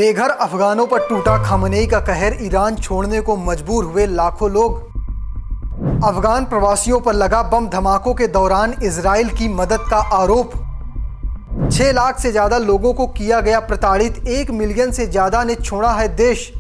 बेघर अफगानों पर टूटा खamenei का कहर, ईरान छोड़ने को मजबूर हुए लाखों लोग। अफगान प्रवासियों पर लगा बम धमाकों के दौरान इजराइल की मदद का आरोप। 6 लाख से ज्यादा लोगों को किया गया प्रताड़ित, 1 मिलियन से ज्यादा ने छोड़ा है देश।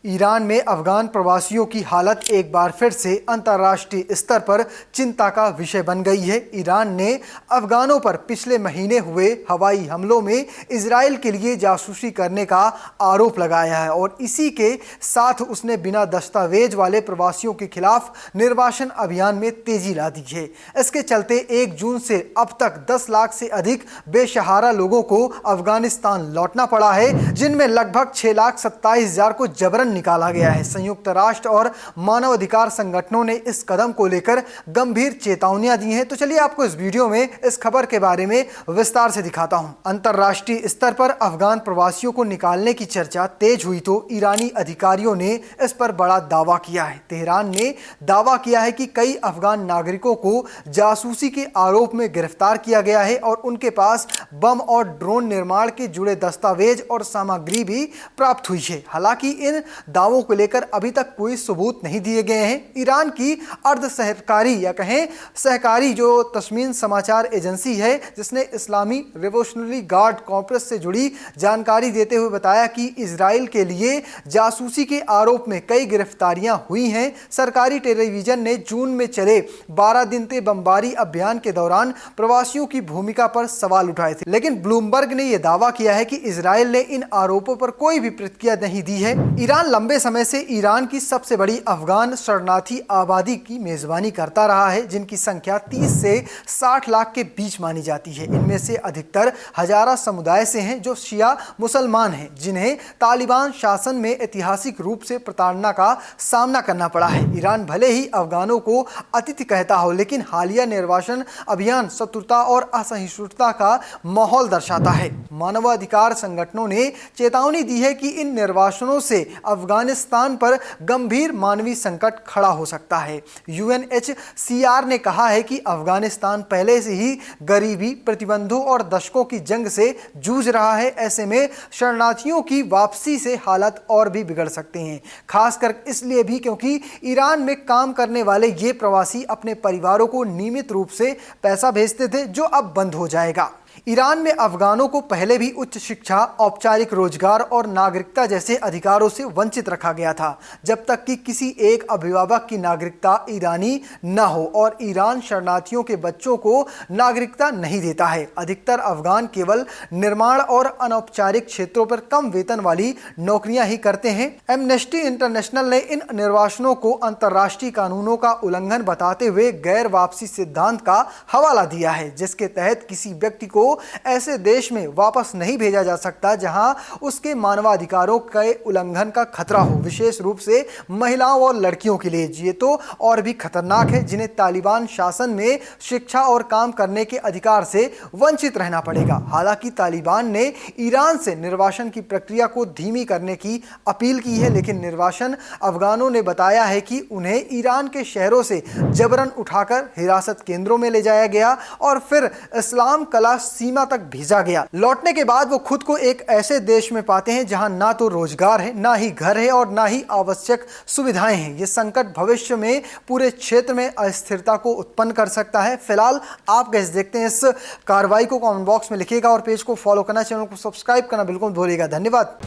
ईरान में अफगान प्रवासियों की हालत एक बार फिर से अंतर्राष्ट्रीय स्तर पर चिंता का विषय बन गई है। ईरान ने अफगानों पर पिछले महीने हुए हवाई हमलों में इजराइल के लिए जासूसी करने का आरोप लगाया है और इसी के साथ उसने बिना दस्तावेज वाले प्रवासियों के खिलाफ निर्वासन अभियान में तेजी ला दी है। इसके चलते 1 जून से अब तक 10 लाख से अधिक बेसहारा लोगों को अफगानिस्तान लौटना पड़ा है, जिनमें लगभग 6,27,000 को जबरन निकाला गया है। संयुक्त राष्ट्र और मानवाधिकार संगठनों ने इस कदम को लेकर गंभीर चेतावनियां दी हैं। तो चलिए आपको इस वीडियो में इस खबर के बारे में विस्तार से दिखाता हूं। अंतर्राष्ट्रीय स्तर पर अफगान प्रवासियों को निकालने की चर्चा तेज हुई तो ईरानी अधिकारियों ने इस पर बड़ा दावा किया है। तेहरान ने दावा किया है कि कई अफगान नागरिकों को जासूसी के आरोप में गिरफ्तार किया गया है और उनके पास बम और ड्रोन निर्माण के जुड़े दस्तावेज और सामग्री भी प्राप्त हुई है। हालांकि इन दावों को लेकर अभी तक कोई सबूत नहीं दिए गए हैं। ईरान की अर्ध सहकारी या कहें सहकारी जो तस्मीन समाचार एजेंसी है, जिसने इस्लामी रिवोल्यूशनरी गार्ड कॉर्पस से जुड़ी जानकारी देते हुए बताया कि इजराइल के लिए जासूसी के आरोप में कई गिरफ्तारियां हुई हैं। सरकारी टेलीविजन ने जून में चले 12 दिन के बमबारी अभियान के दौरान प्रवासियों की भूमिका पर सवाल उठाए थे, लेकिन ब्लूमबर्ग ने यह दावा किया है कि इजराइल ने इन आरोपों पर कोई भी प्रतिक्रिया नहीं दी है। ईरान लंबे समय से ईरान की सबसे बड़ी अफगान शरणार्थी आबादी की मेजबानी करता रहा है, जिनकी संख्या 30 से 60 लाख के बीच मानी जाती है। इनमें से अधिकतर हजारा समुदाय से हैं जो शिया मुसलमान हैं, जिन्हें तालिबान शासन में ऐतिहासिक रूप से प्रताड़ना का सामना करना पड़ा है। ईरान भले ही अफगानों को अतिथि कहता हो, लेकिन हालिया निर्वासन अभियान शत्रुता और असहिष्णुता का माहौल दर्शाता है। मानवाधिकार संगठनों ने चेतावनी दी है कि इन निर्वासनों से अफगानिस्तान पर गंभीर मानवीय संकट खड़ा हो सकता है। यूएनएचसीआर ने कहा है कि अफगानिस्तान पहले से ही गरीबी, प्रतिबंधों और दशकों की जंग से जूझ रहा है। ऐसे में शरणार्थियों की वापसी से हालात और भी बिगड़ सकते हैं, खासकर इसलिए भी क्योंकि ईरान में काम करने वाले ये प्रवासी अपने परिवारों को नियमित रूप से पैसा भेजते थे, जो अब बंद हो जाएगा। ईरान में अफगानों को पहले भी उच्च शिक्षा, औपचारिक रोजगार और नागरिकता जैसे अधिकारों से वंचित रखा गया था, जब तक कि किसी एक अभिभावक की नागरिकता ईरानी न हो, और ईरान शरणार्थियों के बच्चों को नागरिकता नहीं देता है। अधिकतर अफगान केवल निर्माण और अनौपचारिक क्षेत्रों पर कम वेतन वाली नौकरियां ही करते हैं। एमनेस्टी इंटरनेशनल ने इन निर्वासनों को अंतर्राष्ट्रीय कानूनों का उल्लंघन बताते हुए गैर वापसी सिद्धांत का हवाला दिया है, जिसके तहत किसी व्यक्ति को ऐसे देश में वापस नहीं भेजा जा सकता जहां उसके मानवाधिकारों के उल्लंघन का खतरा हो, विशेष रूप से महिलाओं और लड़कियों के लिए। ये तो और भी खतरनाक है, जिन्हें तालिबान शासन में शिक्षा और काम करने के अधिकार से वंचित रहना पड़ेगा। हालांकि तालिबान ने ईरान से निर्वासन की प्रक्रिया को धीमी करने की अपील की है, लेकिन निर्वासन अफगानों ने बताया है कि उन्हें ईरान के शहरों से जबरन उठाकर हिरासत केंद्रों में ले जाया गया और फिर इस्लाम कला सीमा तक भेजा गया। लौटने के बाद वो खुद को एक ऐसे देश में पाते हैं जहां ना तो रोजगार है, ना ही घर है और ना ही आवश्यक सुविधाएं हैं। ये संकट भविष्य में पूरे क्षेत्र में अस्थिरता को उत्पन्न कर सकता है। फिलहाल आप कैसे देखते हैं इस कार्रवाई को, कमेंट बॉक्स में लिखिएगा और पेज को फॉलो करना, चैनल को सब्सक्राइब करना बिल्कुल भूलिएगा। धन्यवाद।